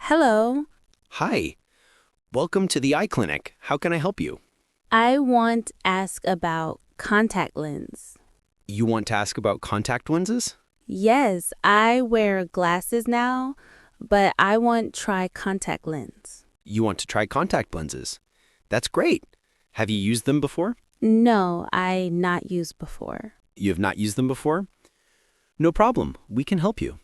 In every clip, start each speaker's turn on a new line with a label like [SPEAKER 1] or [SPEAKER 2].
[SPEAKER 1] Hello.
[SPEAKER 2] Hi, welcome to the eye clinic. How can I help you?
[SPEAKER 1] I want to ask about contact lens.
[SPEAKER 2] You want to ask about contact lenses?
[SPEAKER 1] Yes, I wear glasses now, but I want to try contact lens.
[SPEAKER 2] You want to try contact lenses? That's great. Have you used them before?
[SPEAKER 1] No, I not used before.
[SPEAKER 2] You have not used them before? No problem. We can help you.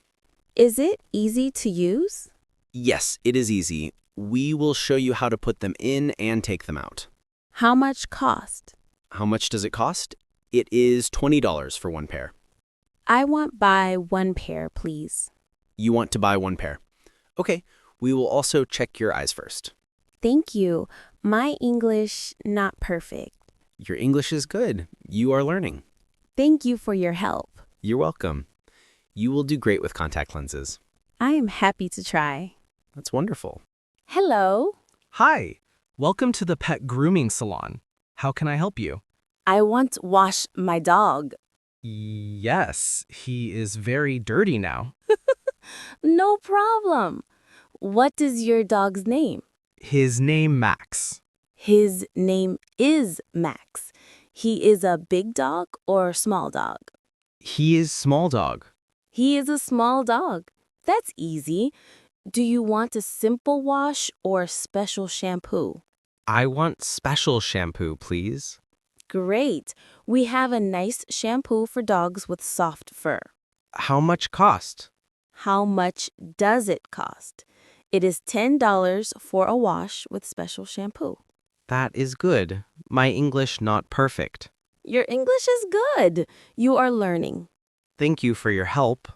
[SPEAKER 1] Is it easy to use?
[SPEAKER 2] Yes, it is easy. We will show you how to put them in and take them out.
[SPEAKER 1] How much cost?
[SPEAKER 2] How much does it cost? It is $20 for one pair.
[SPEAKER 1] I want buy one pair, please.
[SPEAKER 2] You want to buy one pair. Okay, we will also check your eyes first.
[SPEAKER 1] Thank you. My English not perfect.
[SPEAKER 2] Your English is good. You are learning.
[SPEAKER 1] Thank you for your help.
[SPEAKER 2] You're welcome. You will do great with contact lenses.
[SPEAKER 1] I am happy to try.
[SPEAKER 2] That's wonderful.
[SPEAKER 1] Hello.
[SPEAKER 3] Hi, welcome to the pet grooming salon. How can I help you?
[SPEAKER 1] I want to wash my dog.
[SPEAKER 3] Yes, he is very dirty now.
[SPEAKER 1] No problem. What is your dog's name?
[SPEAKER 3] His name Max.
[SPEAKER 1] His name is Max. He is a big dog or small dog?
[SPEAKER 3] He is small dog.
[SPEAKER 1] He is a small dog. That's easy. Do you want a simple wash or special shampoo?
[SPEAKER 3] I want special shampoo, please.
[SPEAKER 1] Great. We have a nice shampoo for dogs with soft fur.
[SPEAKER 3] How much cost?
[SPEAKER 1] How much does it cost? It is $10 for a wash with special shampoo.
[SPEAKER 3] That is good. My English not perfect.
[SPEAKER 1] Your English is good. You are learning.
[SPEAKER 3] Thank you for your help.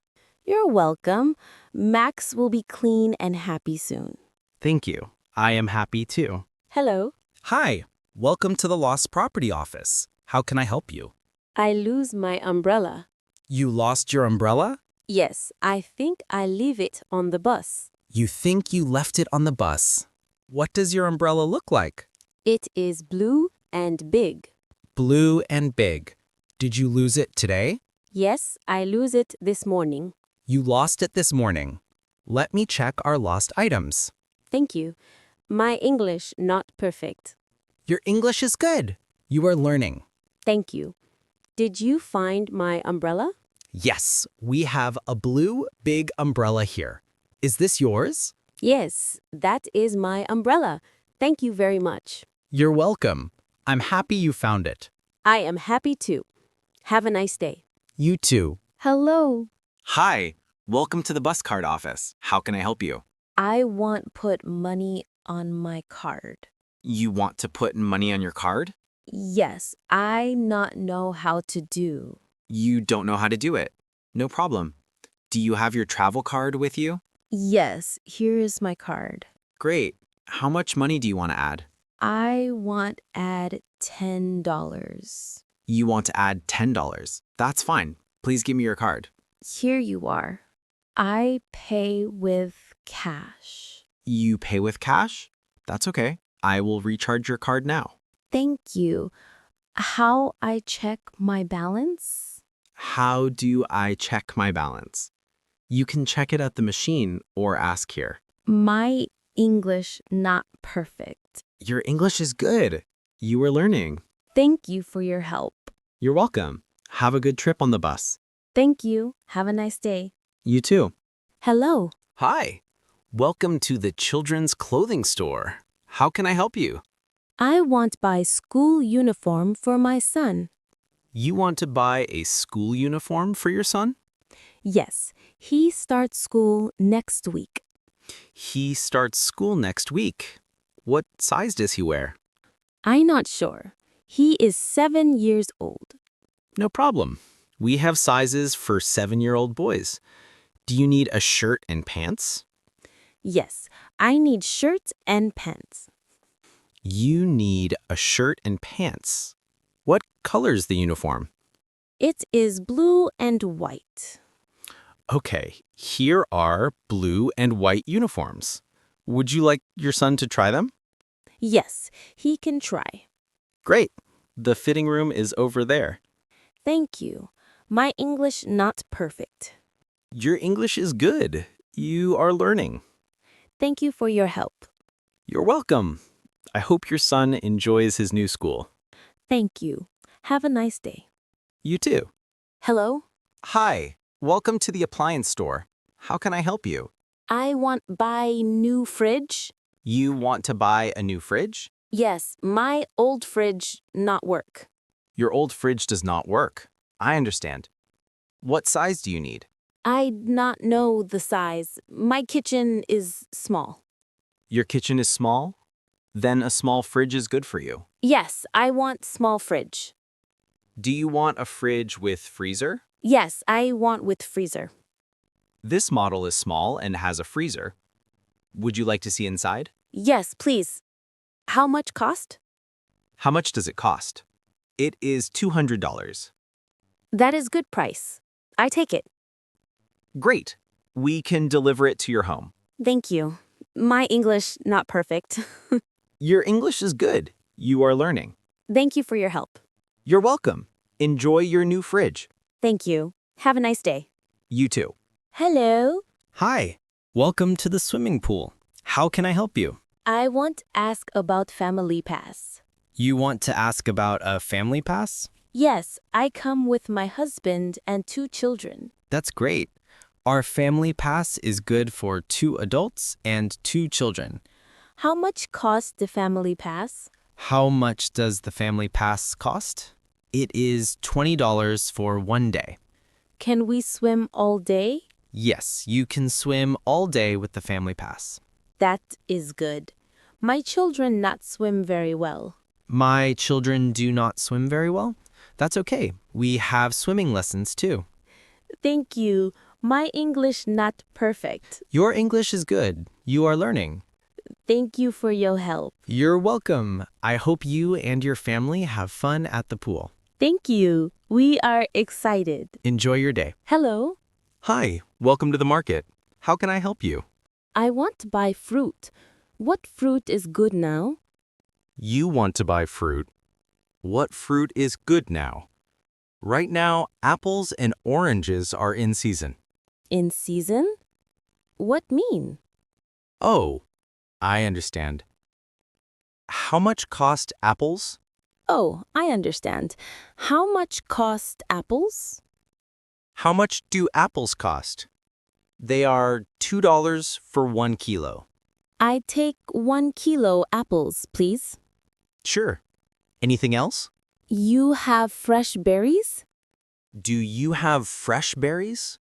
[SPEAKER 1] You're welcome. Max will be clean and happy soon.
[SPEAKER 3] Thank you. I am happy too.
[SPEAKER 1] Hello.
[SPEAKER 4] Hi, welcome to the Lost Property Office. How can I help you?
[SPEAKER 1] I lose my umbrella.
[SPEAKER 4] You lost your umbrella?
[SPEAKER 1] Yes, I think I leave it on the bus.
[SPEAKER 4] You think you left it on the bus. What does your umbrella look like?
[SPEAKER 1] It is blue and big.
[SPEAKER 4] Blue and big. Did you lose it today?
[SPEAKER 1] Yes, I lose it this morning.
[SPEAKER 4] You lost it this morning. Let me check our lost items.
[SPEAKER 1] Thank you. My English not perfect.
[SPEAKER 4] Your English is good. You are learning.
[SPEAKER 1] Thank you. Did you find my umbrella?
[SPEAKER 4] Yes, we have a blue big umbrella here. Is this yours?
[SPEAKER 1] Yes, that is my umbrella. Thank you very much.
[SPEAKER 4] You're welcome. I'm happy you found it.
[SPEAKER 1] I am happy too. Have a nice day.
[SPEAKER 4] You too.
[SPEAKER 1] Hello.
[SPEAKER 5] Hi, welcome to the bus card office. How can I help you?
[SPEAKER 1] I want put money on my card.
[SPEAKER 5] You want to put money on your card?
[SPEAKER 1] Yes, I not know how to do.
[SPEAKER 5] You don't know how to do it. No problem. Do you have your travel card with you?
[SPEAKER 1] Yes, here is my card.
[SPEAKER 5] Great. How much money do you want to add?
[SPEAKER 1] I want add $10.
[SPEAKER 5] You want to add $10. That's fine. Please give me your card.
[SPEAKER 1] Here you are. I pay with cash.
[SPEAKER 5] You pay with cash? That's okay. I will recharge your card now.
[SPEAKER 1] Thank you. How I check my balance?
[SPEAKER 5] How do I check my balance? You can check it at the machine or ask here.
[SPEAKER 1] My English not perfect.
[SPEAKER 5] Your English is good. You are learning.
[SPEAKER 1] Thank you for your help.
[SPEAKER 5] You're welcome. Have a good trip on the bus.
[SPEAKER 1] Thank you. Have a nice day.
[SPEAKER 5] You too.
[SPEAKER 1] Hello.
[SPEAKER 2] Hi, welcome to the children's clothing store. How can I help you?
[SPEAKER 1] I want buy school uniform for my son.
[SPEAKER 2] You want to buy a school uniform for your son?
[SPEAKER 1] Yes, he starts school next week.
[SPEAKER 2] He starts school next week. What size does he wear?
[SPEAKER 1] I'm not sure. He is 7 years old.
[SPEAKER 2] No problem. We have sizes for 7-year-old boys. Do you need a shirt and pants?
[SPEAKER 1] Yes, I need shirt and pants.
[SPEAKER 2] You need a shirt and pants. What color's the uniform?
[SPEAKER 1] It is blue and white.
[SPEAKER 2] Okay, here are blue and white uniforms. Would you like your son to try them?
[SPEAKER 1] Yes, he can try.
[SPEAKER 2] Great. The fitting room is over there.
[SPEAKER 1] Thank you. My English not perfect.
[SPEAKER 2] Your English is good. You are learning.
[SPEAKER 1] Thank you for your help.
[SPEAKER 2] You're welcome. I hope your son enjoys his new school.
[SPEAKER 1] Thank you. Have a nice day.
[SPEAKER 2] You too.
[SPEAKER 1] Hello?
[SPEAKER 2] Hi, welcome to the appliance store. How can I help you?
[SPEAKER 1] I want buy new fridge.
[SPEAKER 2] You want to buy a new fridge?
[SPEAKER 1] Yes, my old fridge not work.
[SPEAKER 2] Your old fridge does not work. I understand. What size do you need?
[SPEAKER 1] I not know the size. My kitchen is small.
[SPEAKER 2] Your kitchen is small? Then a small fridge is good for you.
[SPEAKER 1] Yes, I want small fridge.
[SPEAKER 2] Do you want a fridge with freezer?
[SPEAKER 1] Yes, I want with freezer.
[SPEAKER 2] This model is small and has a freezer. Would you like to see inside?
[SPEAKER 1] Yes, please. How much cost?
[SPEAKER 2] How much does it cost? It is $200.
[SPEAKER 1] That is good price. I take it.
[SPEAKER 2] Great. We can deliver it to your home.
[SPEAKER 1] Thank you. My English not perfect.
[SPEAKER 2] Your English is good. You are learning.
[SPEAKER 1] Thank you for your help.
[SPEAKER 2] You're welcome. Enjoy your new fridge.
[SPEAKER 1] Thank you. Have a nice day.
[SPEAKER 2] You too.
[SPEAKER 1] Hello.
[SPEAKER 3] Hi, welcome to the swimming pool. How can I help you?
[SPEAKER 1] I want to ask about family pass.
[SPEAKER 3] You want to ask about a family pass?
[SPEAKER 1] Yes, I come with my husband and 2 children.
[SPEAKER 3] That's great. Our family pass is good for 2 adults and 2 children.
[SPEAKER 1] How much cost the family pass?
[SPEAKER 3] How much does the family pass cost? It is $20 for 1 day.
[SPEAKER 1] Can we swim all day?
[SPEAKER 3] Yes, you can swim all day with the family pass.
[SPEAKER 1] That is good. My children not swim very well.
[SPEAKER 3] My children do not swim very well. That's okay. We have swimming lessons too.
[SPEAKER 1] Thank you. My English not perfect.
[SPEAKER 3] Your English is good. You are learning.
[SPEAKER 1] Thank you for your help.
[SPEAKER 3] You're welcome. I hope you and your family have fun at the pool.
[SPEAKER 1] Thank you. We are excited.
[SPEAKER 3] Enjoy your day.
[SPEAKER 1] Hello.
[SPEAKER 2] Hi, welcome to the market. How can I help you?
[SPEAKER 1] I want to buy fruit. What fruit is good now?
[SPEAKER 2] You want to buy fruit. What fruit is good now? Right now, apples and oranges are in season.
[SPEAKER 1] In season? What mean?
[SPEAKER 2] Oh, I understand. How much cost apples?
[SPEAKER 1] Oh, I understand. How much cost apples?
[SPEAKER 2] How much do apples cost? They are $2 for 1 kilo.
[SPEAKER 1] I take 1 kilo apples, please.
[SPEAKER 2] Sure. Anything else?
[SPEAKER 1] You have fresh berries?
[SPEAKER 2] Do you have fresh berries?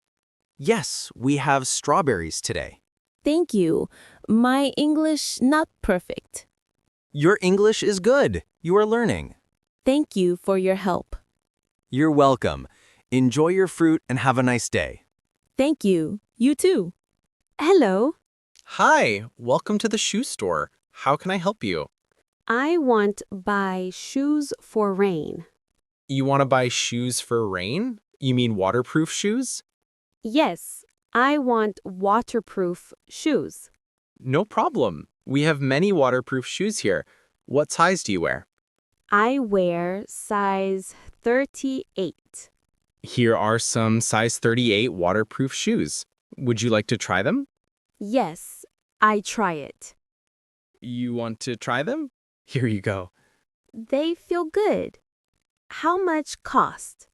[SPEAKER 2] Yes, we have strawberries today.
[SPEAKER 1] Thank you. My English not perfect.
[SPEAKER 2] Your English is good. You are learning.
[SPEAKER 1] Thank you for your help.
[SPEAKER 2] You're welcome. Enjoy your fruit and have a nice day.
[SPEAKER 1] Thank you. You too. Hello.
[SPEAKER 5] Hi, welcome to the shoe store. How can I help you?
[SPEAKER 6] I want buy shoes for rain.
[SPEAKER 5] You want to buy shoes for rain? You mean waterproof shoes?
[SPEAKER 6] Yes, I want waterproof shoes.
[SPEAKER 5] No problem. We have many waterproof shoes here. What size do you wear?
[SPEAKER 6] I wear size 38.
[SPEAKER 5] Here are some size 38 waterproof shoes. Would you like to try them?
[SPEAKER 6] Yes, I try it.
[SPEAKER 5] You want to try them? Here you go.
[SPEAKER 6] They feel good. How much cost?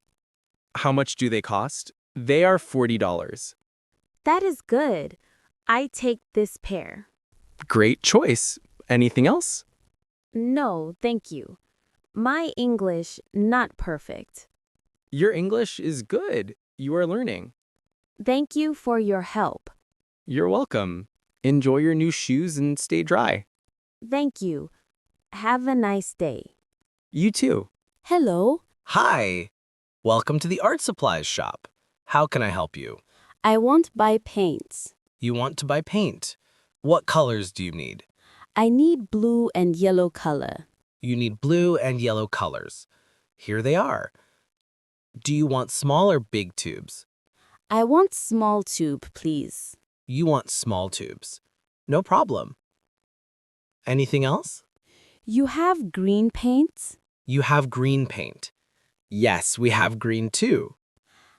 [SPEAKER 5] How much do they cost? They are $40.
[SPEAKER 6] That is good. I take this pair.
[SPEAKER 5] Great choice. Anything else?
[SPEAKER 6] No, thank you. My English not perfect.
[SPEAKER 5] Your English is good. You are learning.
[SPEAKER 6] Thank you for your help.
[SPEAKER 5] You're welcome. Enjoy your new shoes and stay dry.
[SPEAKER 6] Thank you. Have a nice day.
[SPEAKER 5] You too.
[SPEAKER 1] Hello.
[SPEAKER 4] Hi, welcome to the art supplies shop. How can I help you?
[SPEAKER 1] I want buy paints.
[SPEAKER 4] You want to buy paint. What colors do you need?
[SPEAKER 1] I need blue and yellow color.
[SPEAKER 4] You need blue and yellow colors. Here they are. Do you want small or big tubes?
[SPEAKER 1] I want small tube, please.
[SPEAKER 4] You want small tubes. No problem. Anything else?
[SPEAKER 1] You have green paints?
[SPEAKER 4] You have green paint. Yes, we have green too.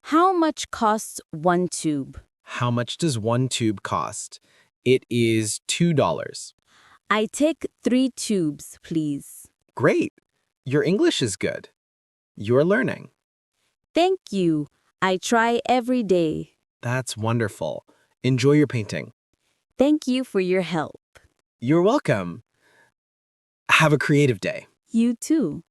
[SPEAKER 1] How much costs 1 tube?
[SPEAKER 4] How much does 1 tube cost? It is $2.
[SPEAKER 1] I take 3 tubes, please.
[SPEAKER 4] Great. Your English is good. You're learning.
[SPEAKER 1] Thank you. I try every day.
[SPEAKER 4] That's wonderful. Enjoy your painting.
[SPEAKER 1] Thank you for your help.
[SPEAKER 4] You're welcome. Have a creative day.
[SPEAKER 1] You too.